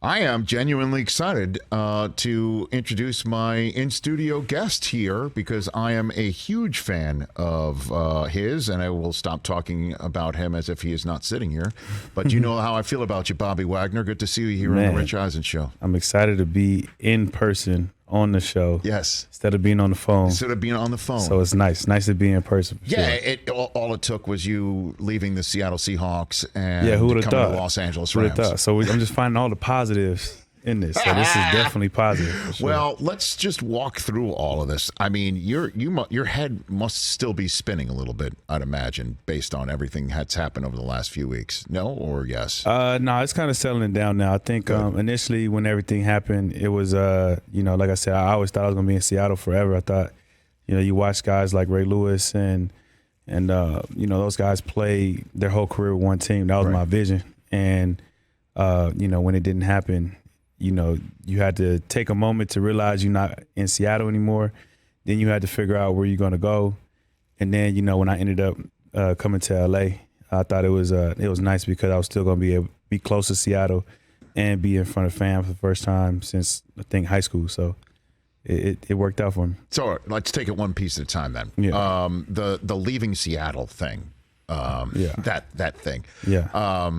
I am genuinely excited to introduce my in-studio guest here because I am a huge fan of his, and I will stop talking about him as if he is not sitting here. But you know how I feel about you, Bobby Wagner. Good to see you here on the Rich Eisen Show. I'm excited to be in person on the show. Yes. Instead of being on the phone. Instead of being on the phone. So it's nice. Nice to be in person. Yeah, sure. All it took was you leaving the Seattle Seahawks and coming to Los Angeles Rams. Who would have thought? So I'm just finding all the positives in this. So this is definitely positive. For sure. Well, let's just walk through all of this. I mean, your head must still be spinning a little bit, I'd imagine, based on everything that's happened over the last few weeks. No or yes? No, it's kind of settling down now. I think initially when everything happened, it was, like I said, I always thought I was going to be in Seattle forever. I thought, you watch guys like Ray Lewis and those guys play their whole career with one team. That was my vision. And, when it didn't happen, you had to take a moment to realize you're not in Seattle anymore. Then you had to figure out where you're going to go. And then, when I ended up coming to LA, I thought it was nice because I was still going to be close to Seattle and be in front of fans for the first time since, I think, high school. So it worked out for me. So let's take it one piece at a time then. Yeah. The leaving Seattle thing, that thing. Yeah.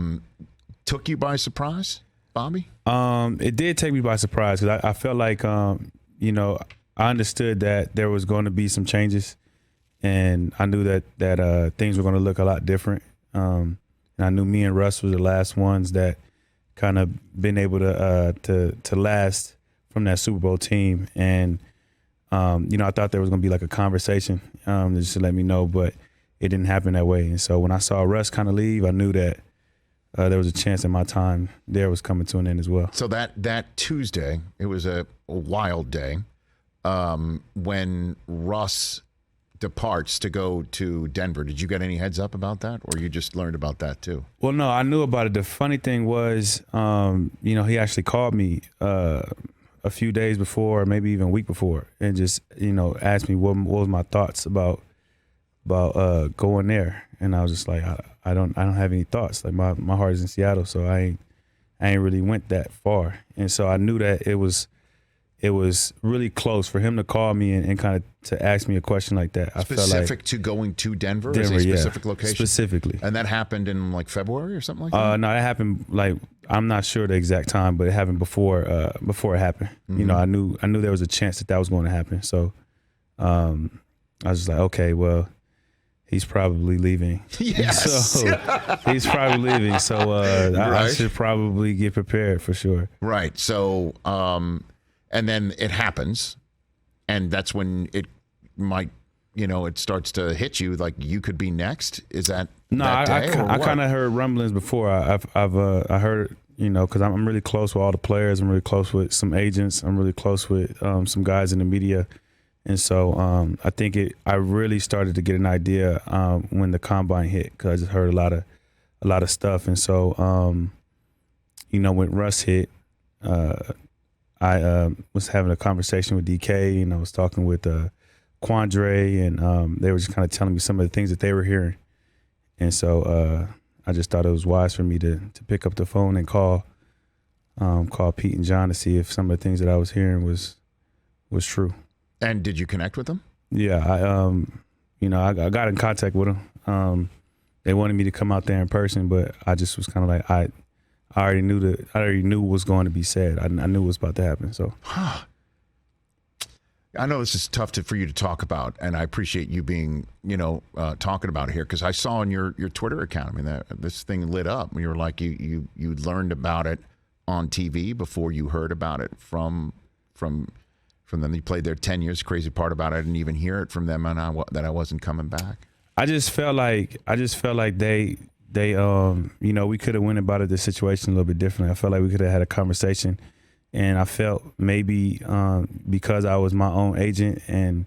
Took you by surprise, Bobby? It did take me by surprise because I felt like, I understood that there was going to be some changes, and I knew that things were going to look a lot different. And I knew me and Russ were the last ones that kind of been able to last from that Super Bowl team. And, I thought there was going to be like a conversation just to let me know, but it didn't happen that way. And so when I saw Russ kind of leave, I knew that there was a chance that my time there was coming to an end as well. So that Tuesday, it was a wild day when Russ departs to go to Denver. Did you get any heads up about that, or you just learned about that too? Well, no, I knew about it. The funny thing was, he actually called me a few days before, maybe even a week before, and just asked me what was my thoughts about going there. And I was just like, I don't have any thoughts. Like my heart is in Seattle, so I ain't really went that far. And so I knew that it was really close for him to call me and kind of to ask me a question like that. I felt like to going to Denver as a specific location? Specifically. And that happened in like February or something like that? No, that happened like, I'm not sure the exact time, but it happened before it happened. Mm-hmm. I knew there was a chance that was going to happen. So I was just like, okay, well, he's probably leaving. Yes. So he's probably leaving. So I should probably get prepared for sure. Right. So, and then it happens, and that's when it might, it starts to hit you like you could be next. Is that that day, I kind of heard rumblings before. I heard, because I'm really close with all the players. I'm really close with some agents. I'm really close with some guys in the media. And so I think I really started to get an idea when the combine hit, because I just heard a lot of stuff. And so, when Russ hit, I was having a conversation with DK, and I was talking with Quandre, and they were just kind of telling me some of the things that they were hearing. And so I just thought it was wise for me to pick up the phone and call Pete and John to see if some of the things that I was hearing was true. And did you connect with them? Yeah, I got in contact with them. They wanted me to come out there in person, but I just was kind of like, I already knew what was going to be said. I knew what was about to happen. So, I know this is tough for you to talk about, and I appreciate you being, talking about it here, because I saw on your Twitter account, this thing lit up. You were like, you learned about it on TV before you heard about it from them. You played there 10 years. Crazy part about it, I didn't even hear it from them, and that I wasn't coming back. I just felt like they we could have went about the situation a little bit differently. I felt like we could have had a conversation, and I felt maybe because I was my own agent and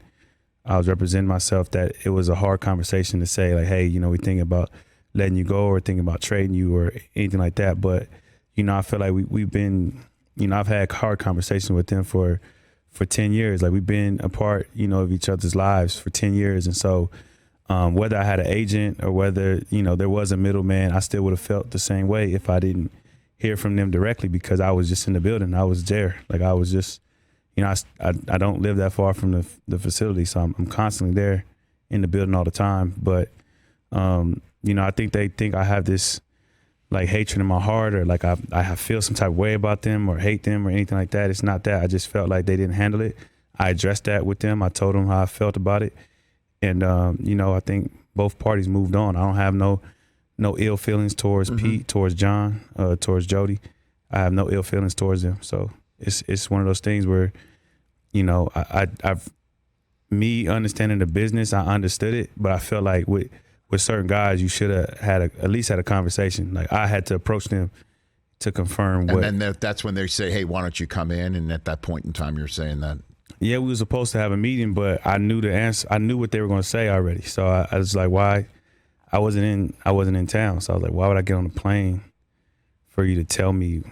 I was representing myself, that it was a hard conversation to say like, hey, we thinking about letting you go or thinking about trading you or anything like that. But I feel like we've been, I've had hard conversations with them for 10 years. Like, we've been a part, of each other's lives for 10 years. And so whether I had an agent or whether, there was a middleman, I still would have felt the same way if I didn't hear from them directly because I was just in the building. I was there. Like I was just, I don't live that far from the facility, so I'm constantly there in the building all the time. But, I think they think I have this like hatred in my heart, or like I feel some type of way about them or hate them or anything like that. It's not that. I just felt like they didn't handle it. I addressed that with them. I told them how I felt about it. And, I think both parties moved on. I don't have no ill feelings towards Pete, towards John, towards Jody. I have no ill feelings towards them. So it's one of those things where, I've me understanding the business, I understood it, but I felt like with certain guys, you should have at least had a conversation. Like I had to approach them to confirm what. And then that's when they say, "Hey, why don't you come in?" And at that point in time, you're saying that. Yeah, we were supposed to have a meeting, but I knew the answer. I knew what they were going to say already. So I was like, "Why?" I wasn't in town, so I was like, "Why would I get on a plane for you to tell me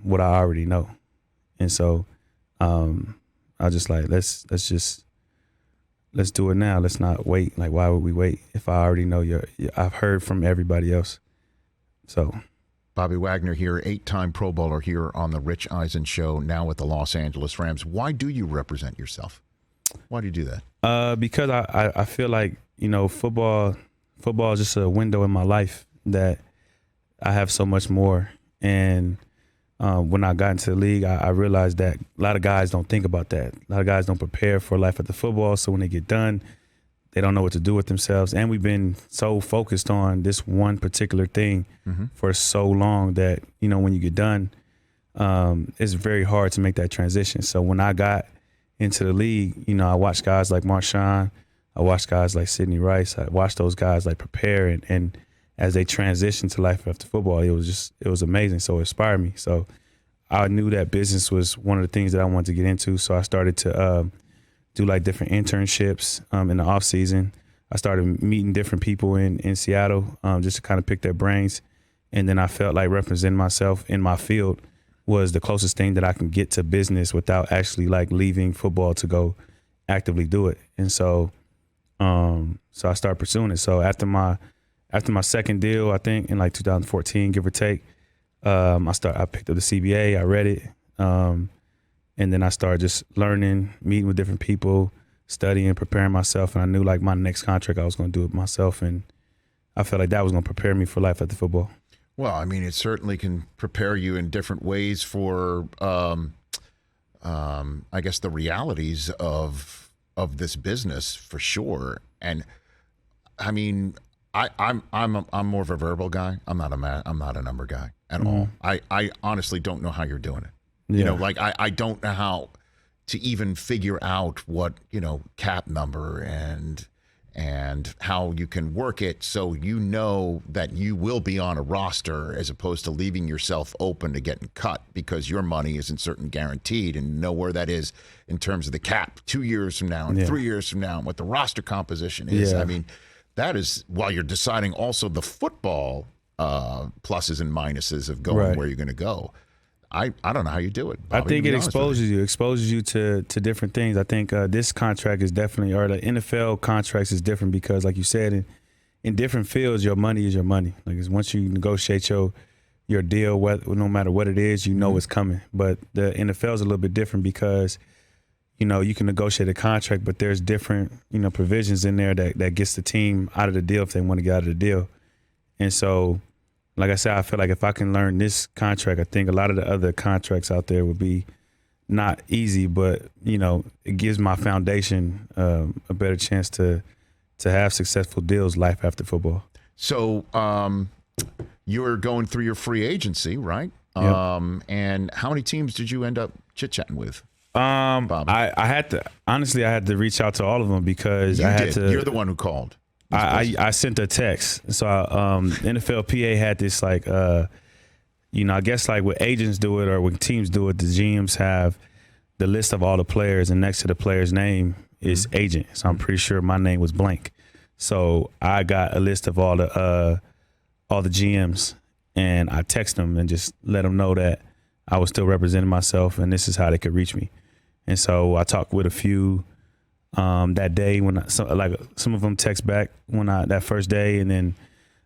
what I already know?" And so I was just like, "Let's do it now. Let's not wait. Like, why would we wait if I already know I've heard from everybody else." So. Bobby Wagner here, 8-time Pro Bowler here on the Rich Eisen Show, now with the Los Angeles Rams. Why do you represent yourself? Why do you do that? Because I feel like, football is just a window in my life that I have so much more. And when I got into the league, I realized that a lot of guys don't think about that. A lot of guys don't prepare for life after football. So when they get done, they don't know what to do with themselves. And we've been so focused on this one particular thing for so long that, when you get done, it's very hard to make that transition. So when I got into the league, I watched guys like Marshawn, I watched guys like Sidney Rice, I watched those guys like prepare and as they transitioned to life after football, it was amazing. So it inspired me. So I knew that business was one of the things that I wanted to get into. So I started to do like different internships in the off season. I started meeting different people in Seattle just to kind of pick their brains. And then I felt like representing myself in my field was the closest thing that I can get to business without actually like leaving football to go actively do it. And so I started pursuing it. So after my second deal, I think in like 2014, give or take, I picked up the CBA, I read it. And then I started just learning, meeting with different people, studying, preparing myself. And I knew like my next contract, I was going to do it myself. And I felt like that was going to prepare me for life after football. Well, I mean, it certainly can prepare you in different ways for, I guess, the realities of this business for sure. And I mean, I'm more of a verbal guy. I'm not a number guy at all. I honestly don't know how you're doing it. Yeah. Like I don't know how to even figure out what, cap number and how you can work it so that you will be on a roster as opposed to leaving yourself open to getting cut because your money isn't certain guaranteed and know where that is in terms of the cap 2 years from now and 3 years from now and what the roster composition is. Yeah. I mean, that is while you're deciding also the football pluses and minuses of going where you're going to go. I don't know how you do it, Bobby, I think it exposes you to different things. I think this contract is definitely, or the NFL contracts is different because, like you said, in different fields, your money is your money. Like once you negotiate your deal, no matter what it is, it's coming. But the NFL is a little bit different because, you can negotiate a contract, but there's different, provisions in there that gets the team out of the deal if they want to get out of the deal. And so, like I said, I feel like if I can learn this contract, I think a lot of the other contracts out there would be not easy, but, it gives my foundation a better chance to have successful deals life after football. So you're going through your free agency, right? Yep. And how many teams did you end up chit-chatting with? Bobby? I had to reach out to all of them because You're the one who called. I sent a text. So NFLPA had this like, I guess like when agents do it or when teams do it, the GMs have the list of all the players and next to the player's name is agent. So I'm pretty sure my name was blank. So I got a list of all the GMs and I text them and just let them know that I was still representing myself and this is how they could reach me. And so I talked with a few that day when some of them text back that first day, and then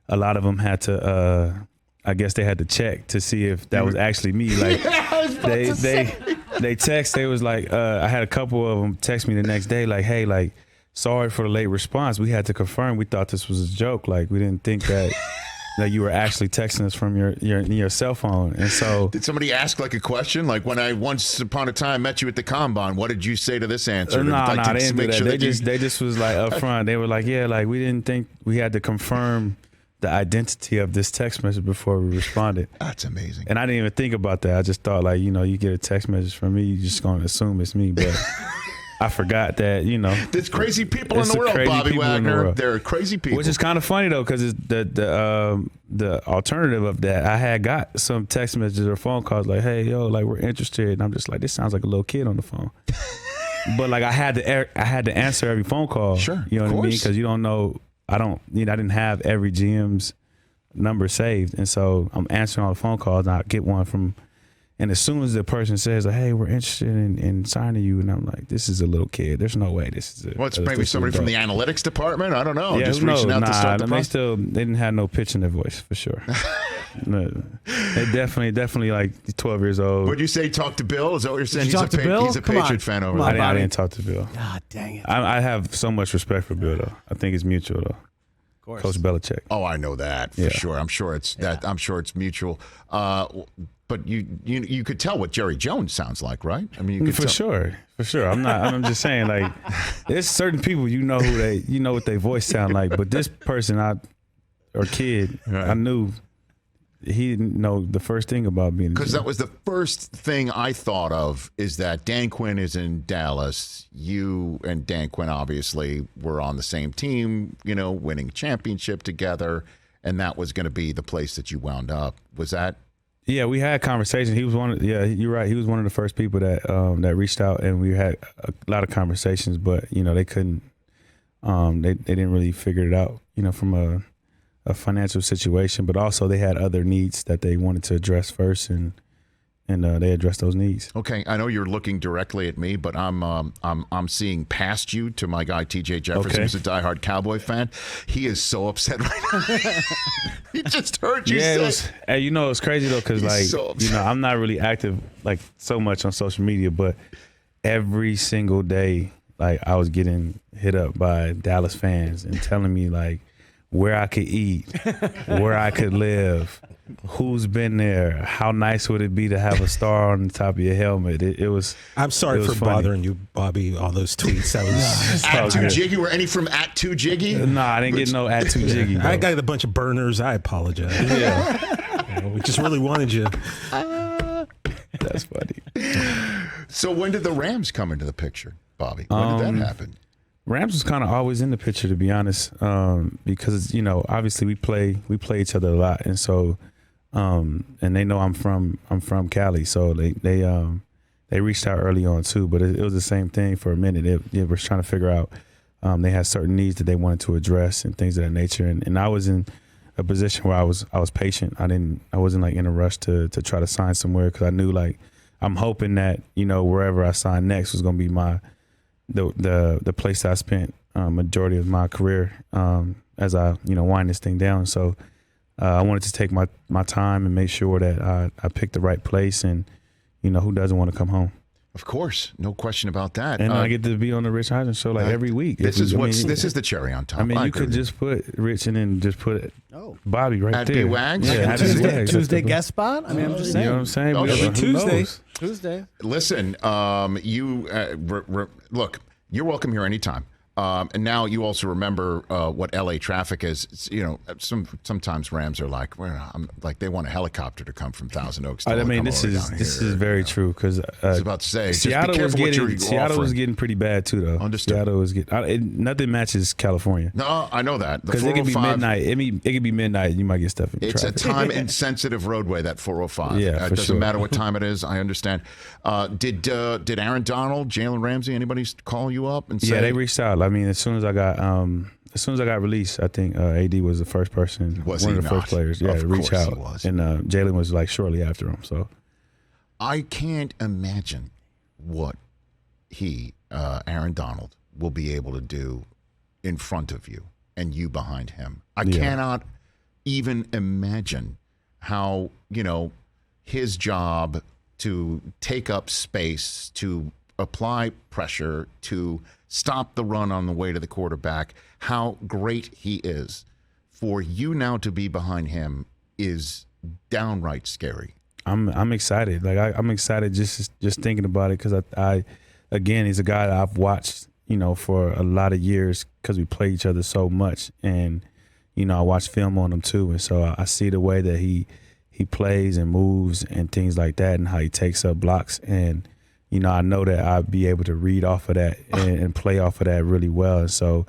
a lot of them had to I guess they had to check to see if that was actually me. Like they text. They was like, I had a couple of them text me the next day, like, hey, like, sorry for the late response. We had to confirm. We thought this was a joke. Like, we didn't think that you were actually texting us from your cell phone. And so, did somebody ask like a question? Like, when I once upon a time met you at the combine, what did you say to this answer? No, they didn't do that. They just was like up front. They were like, yeah, like, we didn't think we had to confirm the identity of this text message before we responded. That's amazing. And I didn't even think about that. I just thought, like, you get a text message from me, you just gonna assume it's me. But I forgot that, there's crazy people in the world, Bobby Wagner. There are crazy people. Which is kind of funny though, because the alternative of that, I had got some text messages or phone calls like, hey, yo, like, we're interested. And I'm just like, this sounds like a little kid on the phone. But like I had to answer every phone call. Sure. You know what I mean? Because you don't know. I didn't have every GM's number saved, and so I'm answering all the phone calls, and I get one from, and as soon as the person says, like, hey, we're interested in signing you, and I'm like, this is a little kid. There's no way this is it's maybe somebody from the analytics department. I don't know. Yeah, just reaching out to start the process. They didn't have no pitch in their voice for sure. No, they definitely like 12 years old. Would you say talk to Bill? Is that what you're saying? He's a Patriot fan over there. there. I didn't talk to Bill. God dang it. I have so much respect for Bill though. I think it's mutual though. Of course. Coach Belichick. Oh, I know that for sure. I'm sure it's that. I'm sure it's mutual. But you could tell what Jerry Jones sounds like, right? I mean, you could for sure. I'm just saying, like, there's certain people who what their voice sound like, but this person kid, right. I knew he didn't know the first thing about being. Because that was the first thing I thought of, is that Dan Quinn is in Dallas. You and Dan Quinn obviously were on the same team, winning championship together, and that was going to be the place that you wound up. Was that? Yeah, we had conversations. He was you're right. He was one of the first people that reached out, and we had a lot of conversations. But they couldn't. They didn't really figure it out. From a financial situation, but also they had other needs that they wanted to address first, and they addressed those needs. Okay, I know you're looking directly at me, but I'm seeing past you to my guy TJ Jefferson, who's a diehard Cowboy fan. He is so upset right now. He just heard you say. It's crazy though, because I'm not really active like so much on social media, but every single day, like, I was getting hit up by Dallas fans and telling me like where I could eat, where I could live, who's been there, how nice would it be to have a star on the top of your helmet. It was. I'm sorry for funny. bothering you, Bobby. All those tweets. That was @2Jiggy. Were any from @2Jiggy? No, I didn't get no @2Jiggy. I got a bunch of burners. I apologize. Yeah, we just really wanted you. That's funny. So when did the Rams come into the picture, Bobby? When did that happen? Rams was kind of always in the picture, to be honest, because obviously we play each other a lot, and so and they know I'm from Cali, so they reached out early on too. But it was the same thing for a minute. They were trying to figure out. They had certain needs that they wanted to address and things of that nature, and I was in a position where I was patient. I wasn't like in a rush to try to sign somewhere, because I knew, like, I'm hoping that wherever I sign next was going to be the place that I spent majority of my career as I wind this thing down. So I wanted to take my time and make sure that I picked the right place, and who doesn't want to come home? Of course, no question about that. And I get to be on the Rich Eisen Show every week. This is the cherry on top. I mean, you could just put Rich and then just put Bobby right at there. Wags? Yeah, Tuesday guest spot. I mean, I'm just saying. You know what I'm saying? Every Tuesday. Listen, look, you're welcome here anytime. And now you also remember what LA traffic is. It's, sometimes Rams are like, they want a helicopter to come from Thousand Oaks. This is very true, because I was about to say, Seattle was getting pretty bad too, though. Understood. Seattle was nothing matches California. No, I know that, because it could be midnight. It could be midnight. You might get stuff in traffic. It's a time insensitive roadway, that 405. Yeah, it doesn't matter what time it is. I understand. Did Aaron Donald, Jalen Ramsey, anybody call you up and say? Yeah, they reached out. I mean, as soon as I got released, I think AD was the first person, one of the first players, to reach out, and Jalen was like shortly after him. So I can't imagine what Aaron Donald, will be able to do in front of you and you behind him. I cannot even imagine how, his job to take up space, to apply pressure, to stop the run on the way to the quarterback, how great he is. For you now to be behind him is downright scary. I'm excited. Like I'm excited just thinking about it, because I again, he's a guy that I've watched, for a lot of years, because we play each other so much, and I watch film on him too, and so I see the way that he plays and moves and things like that, and how he takes up blocks, and I know that I'll be able to read off of that and play off of that really well. And so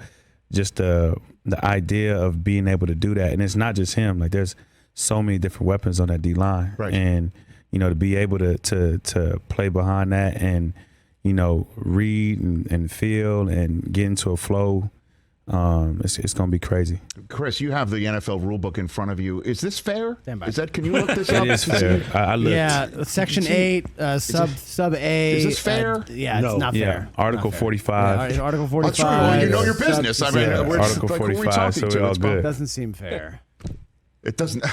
just the idea of being able to do that, and it's not just him. Like there's so many different weapons on that D line, right. And to be able to play behind that and read and feel and get into a flow. It's going to be crazy. Chris, you have the NFL rulebook in front of you. Is this fair? Can you look this It up? is fair. I looked. Yeah, Section 8, sub A. Is this fair? Yeah, No. it's not fair. Article 45. Yeah, Article 45. That's right. Well, you know your business. I mean, Article 45, so we're all good. Doesn't seem fair. It doesn't.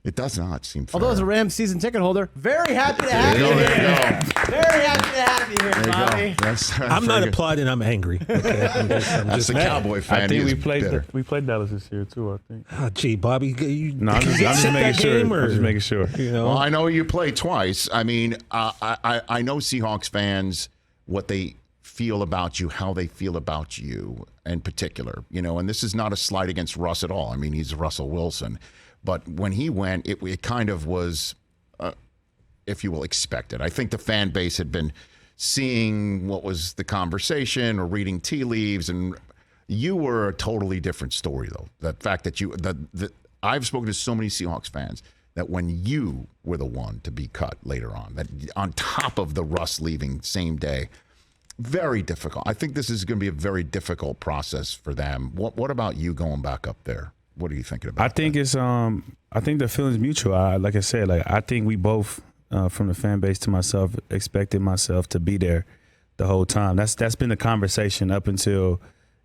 It does not seem fair. Although as a Rams season ticket holder, very happy to have you There you here. go. Very happy to have you here, There you Bobby. go. That's I'm very not good. applauding. I'm angry. Okay? I'm That's just the mad. Cowboy fan. I think He is we bitter. played Dallas this year too, I think. Oh, gee, Bobby, No, I'm just making sure. I'm just making sure. Well, I know you played twice. I mean, I know Seahawks fans, what they feel about you, how they feel about you in particular. And this is not a slight against Russ at all. I mean, he's Russell Wilson. But when he went, it kind of was, if you will, expected. I think the fan base had been seeing what was the conversation or reading tea leaves, and you were a totally different story, though. The fact that I've spoken to so many Seahawks fans that when you were the one to be cut later on, that on top of the Russ leaving same day, very difficult. I think this is going to be a very difficult process for them. What about you going back up there? What are you thinking about? I think it's I think the feeling's mutual. Like I said, I think we both, from the fan base to myself, expected myself to be there the whole time. That's been the conversation up until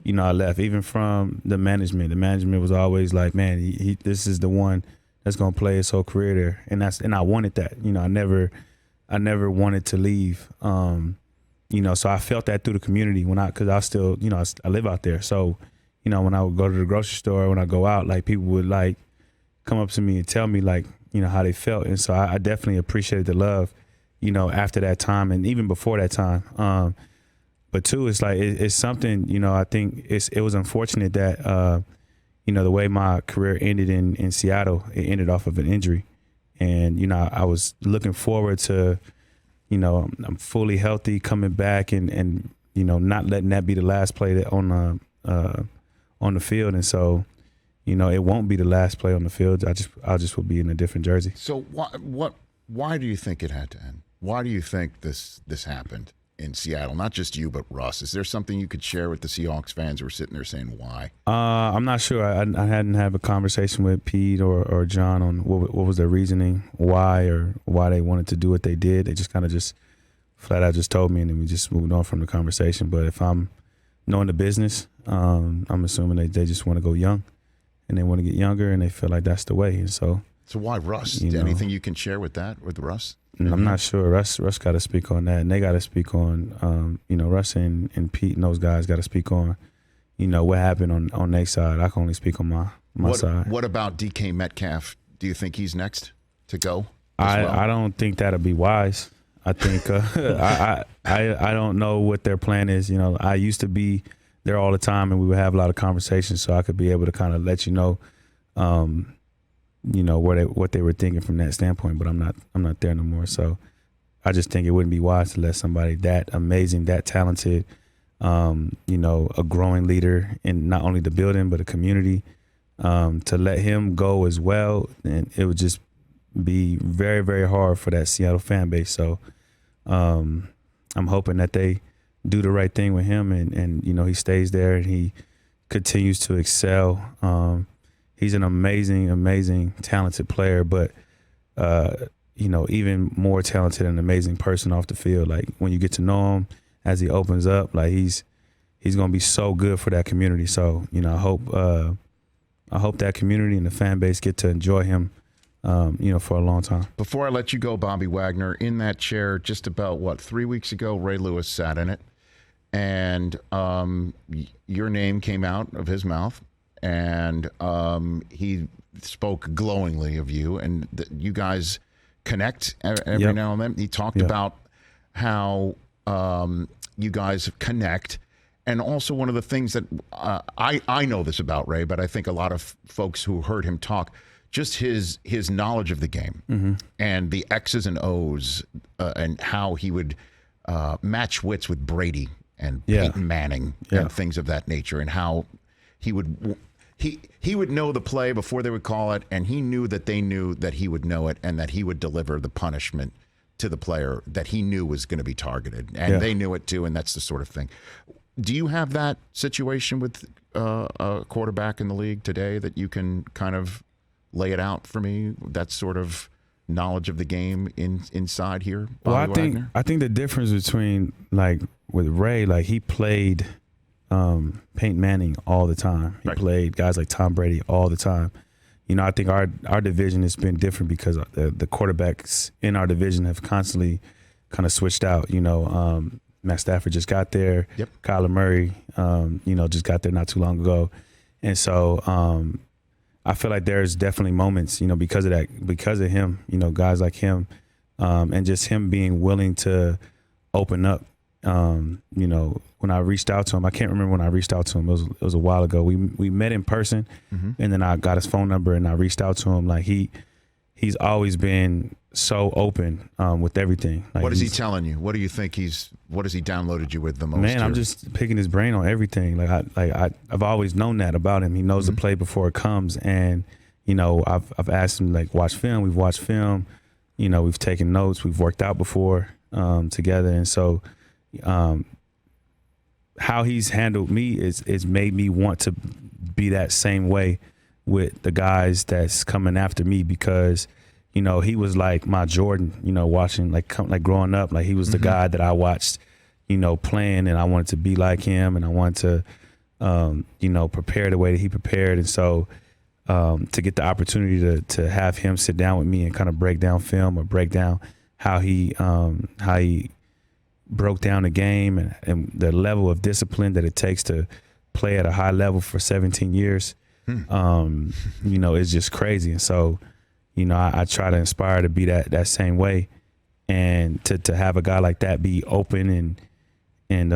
I left. Even from the management. The management was always like, man, he this is the one that's gonna play his whole career there, and I wanted that. I never wanted to leave. So I felt that through the community because I still I live out there. So when I would go to the grocery store, when I go out, like people would like come up to me and tell me like how they felt, and so I definitely appreciated the love after that time and even before that time. But too, it's like it's something I think it was unfortunate that the way my career ended in Seattle, it ended off of an injury, and I was looking forward to I'm fully healthy coming back and not letting that be the last play that on the field, and so it won't be the last play on the field. I just will be in a different jersey. So why do you think it had to end? Why do you think this happened in Seattle? Not just you, but Russ. Is there something you could share with the Seahawks fans who are sitting there saying why? I'm not sure. I hadn't had a conversation with Pete or John on what was their reasoning, why they wanted to do what they did. They just kind of just flat out just told me, and then we just moved on from the conversation. But if I'm knowing the business, I'm assuming they just want to go young, and they want to get younger, and they feel like that's the way. And so why Russ? Anything you can share with that, with Russ? I'm not sure. Russ got to speak on that, and they got to speak on, Russ and Pete and those guys got to speak on, what happened on their side. I can only speak on my side. What about DK Metcalf? Do you think he's next to go? I don't think that'll be wise. I think I don't know what their plan is. I used to be there all the time, and we would have a lot of conversations, so I could be able to kind of let what they were thinking from that standpoint. But I'm not there no more. So I just think it wouldn't be wise to let somebody that amazing, that talented, a growing leader in not only the building but the community, to let him go as well. And it would just be very, very hard for that Seattle fan base. So I'm hoping that they do the right thing with him and he stays there and he continues to excel. He's an amazing, amazing, talented player, but even more talented and amazing person off the field. Like when you get to know him as he opens up, like he's gonna be so good for that community. So I hope that community and the fan base get to enjoy him for a long time. Before I let you go, Bobby Wagner, in that chair just about, 3 weeks ago, Ray Lewis sat in it, and your name came out of his mouth, and he spoke glowingly of you, and you guys connect every now and then. He talked about how you guys connect. And also one of the things that I know this about Ray, but I think a lot of folks who heard him talk, just his knowledge of the game and the X's and O's and how he would match wits with Brady and Peyton Manning and things of that nature, and how he would know the play before they would call it, and he knew that they knew that he would know it, and that he would deliver the punishment to the player that he knew was going to be targeted, and they knew it too, and that's the sort of thing. Do you have that situation with a quarterback in the league today that you can kind of lay it out for me? That sort of knowledge of the game inside here. Bobby Well, I think the difference between, like, with Ray, like, he played Peyton Manning all the time. He played guys like Tom Brady all the time. I think our division has been different because the quarterbacks in our division have constantly kind of switched out. Matt Stafford just got there. Kyler Murray, just got there not too long ago. And so I feel like there's definitely moments, because of that, because of him, guys like him, and just him being willing to open up. When I reached out to him, I can't remember when I reached out to him. It was a while ago. We met in person, and then I got his phone number and I reached out to him. Like he's always been so open with everything. Like, what is he telling you? What do you think what has he downloaded you with the most? Man, I'm just picking his brain on everything. I've always known that about him. He knows the play before it comes, and I've asked him, like, watch film. We've watched film. We've taken notes. We've worked out before together, and so how he's handled me is made me want to be that same way with the guys that's coming after me, because he was like my Jordan, watching, like growing up, like he was the guy that I watched, playing, and I wanted to be like him, and I wanted to, prepare the way that he prepared. And so to get the opportunity to have him sit down with me and kind of break down film or break down how he broke down the game and the level of discipline that it takes to play at a high level for 17 years, it's just crazy. And so, I try to inspire to be that same way, and to have a guy like that be open and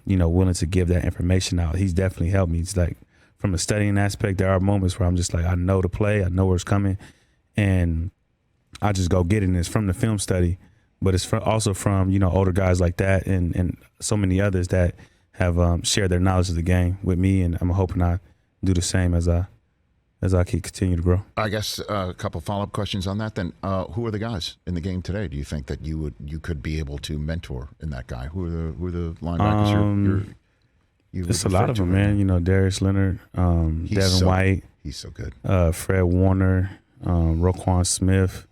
willing to give that information out. He's definitely helped me. It's like, from a studying aspect, there are moments where I'm just like, I know the play, I know where it's coming, and I just go get it. And it's from the film study, but it's also from, older guys like that and so many others that have shared their knowledge of the game with me, and I'm hoping I do the same as I continue to grow. I guess a couple follow-up questions on that then. Who are the guys in the game today? Do you think that you could be able to mentor in that guy? Who are the linebackers There's a lot of them, man. Darius Leonard, Devin White. He's so good. Fred Warner, Roquan Smith.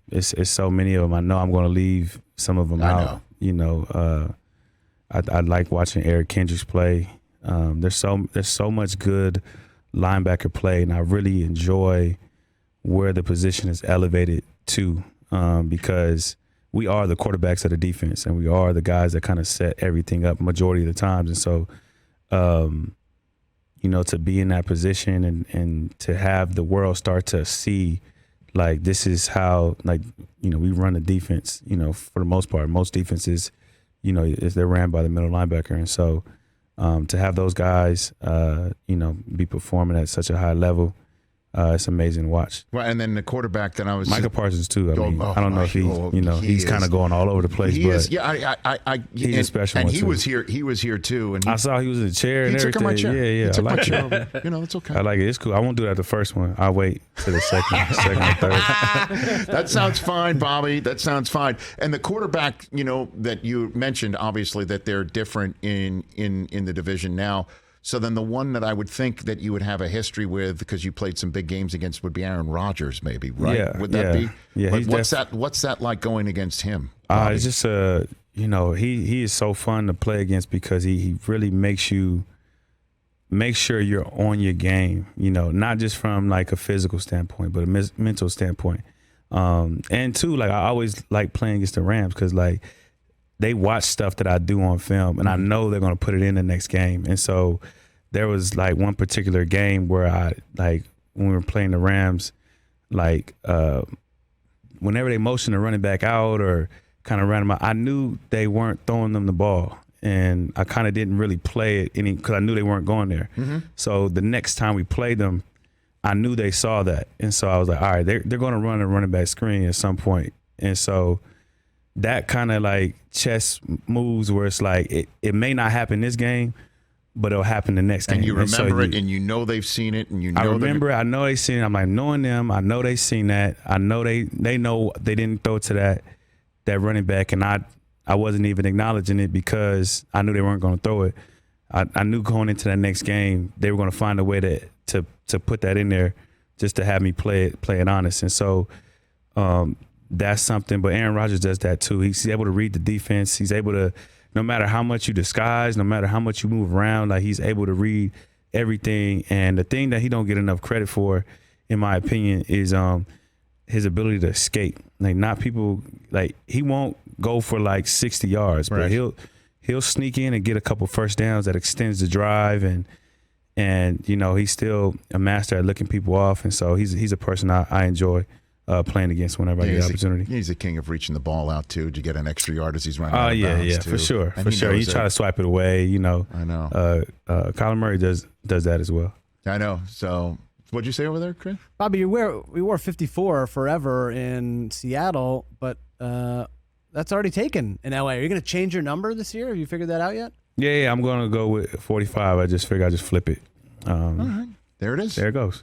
It's so many of them. I know I'm going to leave some of them out. I like watching Eric Kendricks play. There's so much good linebacker play, and I really enjoy where the position is elevated to, because we are the quarterbacks of the defense, and we are the guys that kind of set everything up majority of the times. And so, to be in that position and to have the world start to see, like, this is how, like, we run the defense, for the most part. Most defenses, they're ran by the middle linebacker. And so to have those guys, be performing at such a high level, it's amazing to watch. Well, and then the quarterback that I was Michael Parsons too. I don't know if he's kind of going all over the place. He is. Yeah, he's a special one. And he was here. He was here too. And I saw he was in the chair and everything. He took my chair. Yeah. He took my chair. It's okay. I like it. It's cool. I won't do that the first one. I'll wait to the second or third. That sounds fine, Bobby. That sounds fine. And the quarterback, that you mentioned, obviously that they're different in the division now. So then the one that I would think that you would have a history with, because you played some big games against, would be Aaron Rodgers, maybe, right? Yeah, would that be? Yeah. But what's that like going against him? It's just he is so fun to play against, because he really makes you make sure you're on your game, not just from like a physical standpoint, but a mental standpoint. And two, like I always like playing against the Rams because like they watch stuff that I do on film and I know they're going to put it in the next game. And so there was like one particular game where when we were playing the Rams, like whenever they motioned the running back out or kind of ran them out, I knew they weren't throwing them the ball. And I kind of didn't really play it because I knew they weren't going there. Mm-hmm. So the next time we played them, I knew they saw that. And so I was like, all right, they're going to run a running back screen at some point. And so that kind of like chess moves where it's like it may not happen this game, but it'll happen the next game. And you remember it, and you know they've seen it, and you know. I remember. I know they've seen it. I'm like knowing them. I know they've seen that. I know they know they didn't throw to that running back, and I wasn't even acknowledging it because I knew they weren't going to throw it. I knew going into that next game they were going to find a way to put that in there, just to have me play it honest. And so that's something. But Aaron Rodgers does that too. He's able to read the defense. He's able to. No matter how much you disguise, no matter how much you move around, like he's able to read everything. And the thing that he don't get enough credit for, in my opinion, is his ability to escape. Like not people like he won't go for like 60 yards, but he'll sneak in and get a couple first downs that extends the drive, and he's still a master at looking people off. And so he's a person I enjoy playing against whenever I get the opportunity. He's the king of reaching the ball out too to get an extra yard as he's running out of bounds. Yeah, too. for sure. You try to swipe it away, I know. Kyler Murray does that as well. I know. So what'd you say over there, Chris? Bobby, we wore 54 forever in Seattle, but that's already taken in LA. Are you going to change your number this year? Have you figured that out yet? Yeah, I'm going to go with 45. I just figure I just flip it. All right. There it is. There it goes.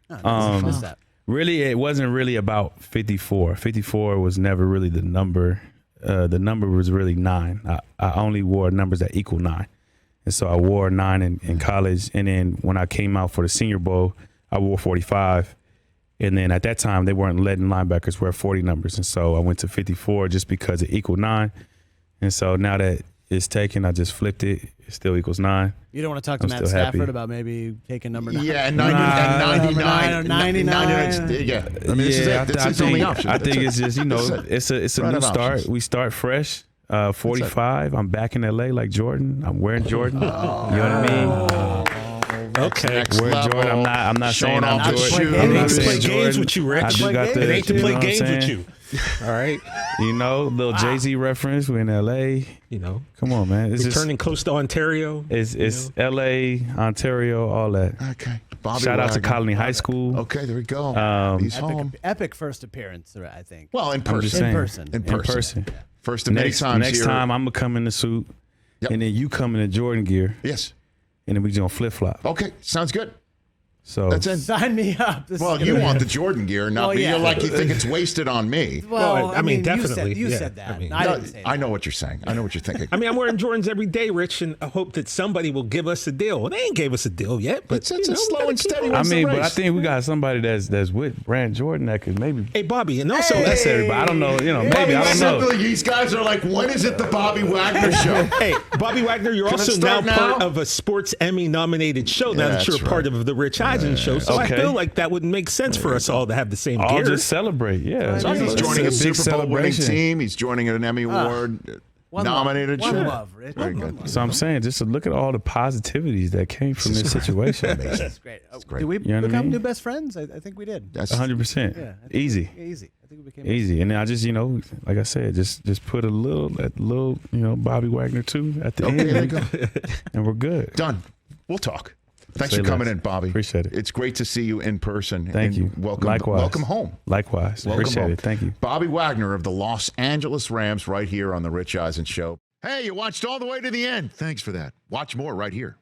Oh, missed that. Really, it wasn't really about 54. 54 was never really the number. The number was really 9. I only wore numbers that equal 9. And so I wore 9 in college. And then when I came out for the Senior Bowl, I wore 45. And then at that time, they weren't letting linebackers wear 40 numbers. And so I went to 54 just because it equaled 9. And so now that it's taken, I just flipped it. It still equals 9. You don't want to talk to Matt Stafford about maybe taking number 9? Yeah, 99 or 99. Yeah, I mean, this is his only option. I think it's just, it's a new start. Options. We start fresh. 45. I'm back in LA like Jordan. I'm wearing Jordan. You know what I mean? Okay. Wearing Jordan. I'm not saying I'm Jordan. I'm not saying play games with you, Rich. It ain't to play games with you. All right. Little Jay-Z reference. We're in LA. Come on, man. It's returning close to Ontario. It's LA, Ontario, all that. Okay. Bobby Shout out to Wagner. Colony High School. Okay, there we go. He's home. Epic first appearance, I think. Well, in person. In person. Yeah. First of many times next time I'm going to come in the suit, and then you come in the Jordan gear. Yes. And then we just going to flip-flop. Okay, sounds good. So that's it. Sign me up. Well, you want the Jordan gear, not me. You're like you think it's wasted on me. Well, I mean, definitely. You said that. I didn't say that. I know what you're saying. I know what you're thinking. I mean, I'm wearing Jordans every day, Rich, and I hope that somebody will give us a deal. Well, they ain't gave us a deal yet, but it's a slow and steady. I mean, but I think we got somebody that's with Brand Jordan that could maybe. Hey, Bobby, and also that's everybody. I don't know. Maybe I don't know. These guys are like, when is it the Bobby Wagner show? Hey, Bobby Wagner, you're also now part of a sports Emmy-nominated show now that you're part of the Rich Eisen Show. So I feel like that would make sense for us all to have the same gear. Just celebrate, yeah. He's joining a Super Bowl winning team. He's joining an Emmy Award nominated show. One love, Rich. Very good. So I'm saying, just to look at all the positivities that came from this situation. That's great. great. Did we become new best friends? I think we did. That's 100%. Yeah, Easy. Easy. I think we became easy. And then I just, like I said, just put a little Bobby Wagner too at the end. There you go. And we're good. Done. We'll talk. Thanks for coming in, Bobby. Appreciate it. It's great to see you in person. Thank you. Welcome. Likewise. Welcome home. Likewise. Welcome Appreciate home. it. Thank you. Bobby Wagner of the Los Angeles Rams right here on the Rich Eisen Show. Hey, you watched all the way to the end. Thanks for that. Watch more right here.